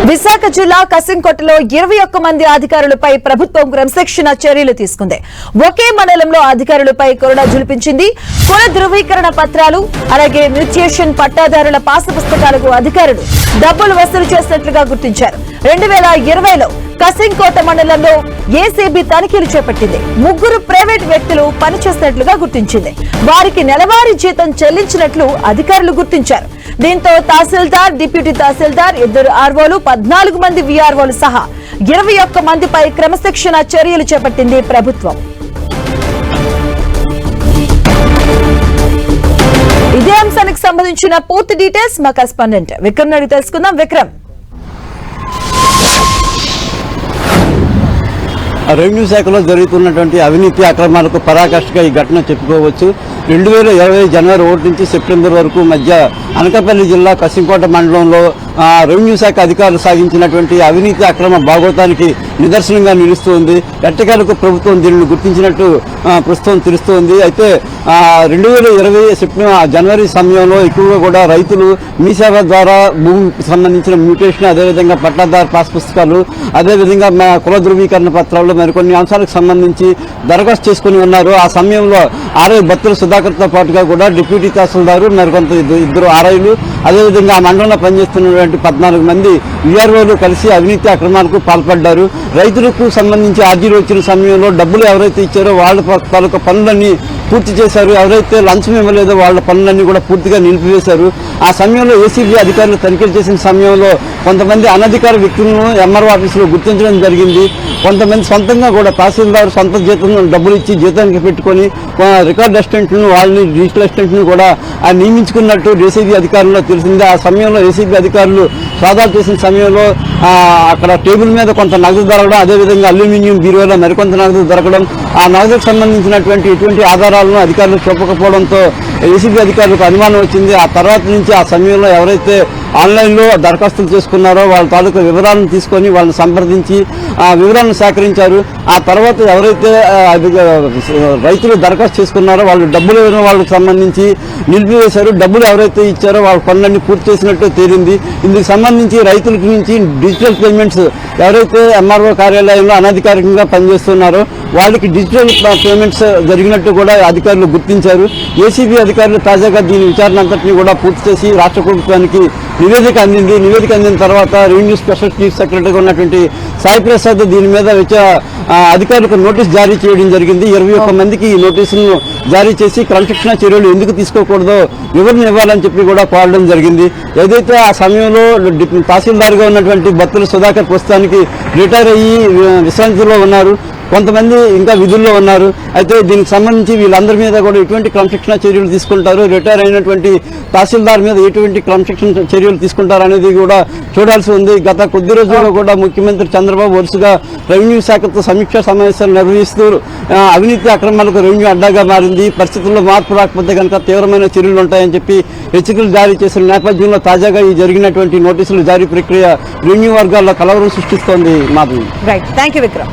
విశాఖ జిల్లా కసింకోటలో 21 మంది అధికారులపై ప్రభుత్వం క్రమశిక్షణ చర్యలు తీసుకుంది. ఒకే మండలంలో అధికారులపై కొరడా జులిపించింది. కుల ధృవీకరణ పత్రాలు అలాగే మ్యూటేషన్ పట్టాదారుల పాస్ పుస్తకాలకు అధికారులు డబ్బులు వసూలు చేసినట్లుగా గుర్తించారు. 2020లో కసింకోట మండలంలో ఏసీబీ తనిఖీలు చేపట్టింది. 3 ప్రైవేట్ వ్యక్తులు పనిచేసినట్లుగా గుర్తించింది. వారికి నెలవారీ జీతం చెల్లించినట్లు అధికారులు గుర్తించారు. దీంతో తహసీల్దార్, డిప్యూటీ తహసీల్దార్, 2 ఆర్వోలు, 14 మంది వీఆర్వోలు సహా 21 మందిపై క్రమశిక్షణ చర్యలు చేపట్టింది ప్రభుత్వం. ఇదే అంశానికి సంబంధించిన పూర్తి డీటెయిల్స్ మా కరెస్పాండెంట్ విక్రమ్ అడిగి తెలుసుకుందాం. విక్రమ్, రెవెన్యూ శాఖలో జరుగుతున్నటువంటి అవినీతి అక్రమాలకు పరాకాష్ఠగా ఈ ఘటన చెప్పుకోవచ్చు. 2020 జనవరి 1 నుంచి సెప్టెంబర్ వరకు మధ్య అనకాపల్లి జిల్లా కసింకోట మండలంలో రెవెన్యూ శాఖ అధికారులు సాగించినటువంటి అవినీతి అక్రమ భాగోతానికి నిదర్శనంగా నిలుస్తోంది. ఎట్టకేలకు ప్రభుత్వం దీనిని గుర్తించినట్టు ప్రస్తుతం తెలుస్తోంది. అయితే 2020 జనవరి సమయంలో ఎక్కువగా కూడా రైతులు మీ సేవ ద్వారా భూమికి సంబంధించిన మ్యూటేషన్, అదేవిధంగా పట్టాదారు పాస్ పుస్తకాలు, అదేవిధంగా కుల ధృవీకరణ పత్రాలు మరికొన్ని అంశాలకు సంబంధించి దరఖాస్తు చేసుకుని ఉన్నారు. ఆ సమయంలో ఆర్ఐ బత్తుల సుధాకర్తో పాటుగా కూడా డిప్యూటీ తహసీల్దారు, మరికొంత 2 ఆర్ఐలు, అదేవిధంగా ఆ మండలంలో పనిచేస్తున్నటువంటి 14 మంది వీఆర్ఓలు కలిసి అవినీతి అక్రమాలకు పాల్పడ్డారు. రైతులకు సంబంధించి ఆర్జీలు వచ్చిన సమయంలో డబ్బులు ఎవరైతే ఇచ్చారో వాళ్ళ తాలూకా పనులన్నీ పూర్తి చేశారు. ఎవరైతే లంచం ఇవ్వలేదో వాళ్ళ పనులన్నీ కూడా పూర్తిగా నిలిపివేశారు. ఆ సమయంలో ఏసీబీ అధికారులు తనిఖీలు చేసిన సమయంలో కొంతమంది అనధికార వ్యక్తులను ఎంఆర్ఓ ఆఫీసులో గుర్తించడం జరిగింది. కొంతమంది సొంతంగా కూడా తహసీల్దార్ సొంత జీతం డబ్బులు ఇచ్చి జీతానికి పెట్టుకొని రికార్డ్ అసిస్టెంట్లను, వాళ్ళని డిజిటల్ అసిస్టెంట్లను కూడా నియమించుకున్నట్టు ఏసీబీ అధికారుల్లో తెలిసింది. ఆ సమయంలో ఏసీబీ అధికారులు సోదాలు చేసిన సమయంలో అక్కడ టేబుల్ మీద కొంత నగదు దొరకడం, అదేవిధంగా అల్యూమినియం బీరువాలో మరికొంత నగదు దొరకడం, ఆ నగదుకు సంబంధించినటువంటి ఎటువంటి ఆధారాలను అధికారులు చూపకపోవడంతో ఏసీబీ అధికారులకు అనుమానం వచ్చింది. ఆ తర్వాత నుంచి ఆ సమయంలో ఎవరైతే ఆన్లైన్లో దరఖాస్తులు చేసుకున్నారో వాళ్ళ తాలూకా వివరాలను తీసుకొని వాళ్ళని సంప్రదించి ఆ వివరాలను సేకరించారు. ఆ తర్వాత ఎవరైతే రైతులు దరఖాస్తు చేసుకున్నారో వాళ్ళు డబ్బులు ఇవ్వడం వాళ్ళకి సంబంధించి నిలిపివేశారు. డబ్బులు ఎవరైతే ఇచ్చారో వాళ్ళ పనులన్నీ పూర్తి చేసినట్టు తేలింది. ఇందుకు సంబంధించి రైతుల నుంచి డిజిటల్ పేమెంట్స్ ఎవరైతే ఎంఆర్ఓ కార్యాలయంలో అనధికారికంగా పనిచేస్తున్నారో వాళ్ళకి డిజిటల్ పేమెంట్స్ జరిగినట్టు కూడా అధికారులు గుర్తించారు. ఏసీబీ అధికారులు తాజాగా దీని విచారణ అంతటినీ కూడా పూర్తి చేసి రాష్ట్ర ప్రభుత్వానికి నివేదిక అందింది. నివేదిక అందిన తర్వాత రెవెన్యూ స్పెషల్ చీఫ్ సెక్రటరీగా ఉన్నటువంటి సాయి ప్రసాద్ దీని మీద అధికారులకు నోటీస్ జారీ చేయడం జరిగింది. 21 మందికి ఈ నోటీసులను జారీ చేసి క్రమశిక్షణ చర్యలు ఎందుకు తీసుకోకూడదో వివరణ ఇవ్వాలని చెప్పి కూడా కోరడం జరిగింది. ఏదైతే ఆ సమయంలో తహసీల్దార్గా ఉన్నటువంటి బత్తుల సుధాకర్ ప్రస్తుతానికి రిటైర్ అయ్యి విశ్రాంతిలో ఉన్నారు. కొంతమంది ఇంకా విధుల్లో ఉన్నారు. అయితే దీనికి సంబంధించి వీళ్ళందరి మీద కూడా ఎటువంటి క్రమశిక్షణ చర్యలు తీసుకుంటారు, రిటైర్ అయినటువంటి తహసీల్దార్ మీద ఎటువంటి క్రమశిక్షణ చర్యలు తీసుకుంటారు అనేది కూడా చూడాల్సి ఉంది. గత కొద్ది రోజుల్లో కూడా ముఖ్యమంత్రి చంద్రబాబు వరుసగా రెవెన్యూ శాఖతో సమీక్షా సమావేశాలు నిర్వహిస్తూ అవినీతి అక్రమాలకు రెవెన్యూ అడ్డాగా మారింది, పరిస్థితుల్లో మార్పు రాకపోతే కనుక తీవ్రమైన చర్యలు ఉంటాయని చెప్పి హెచ్చరికలు జారీ చేసిన నేపథ్యంలో తాజాగా ఈ జరిగినటువంటి నోటీసుల జారీ ప్రక్రియ రెవెన్యూ వర్గాల్లో కలవరం సృష్టిస్తోంది. మాధవి. Right, thank you Vikram.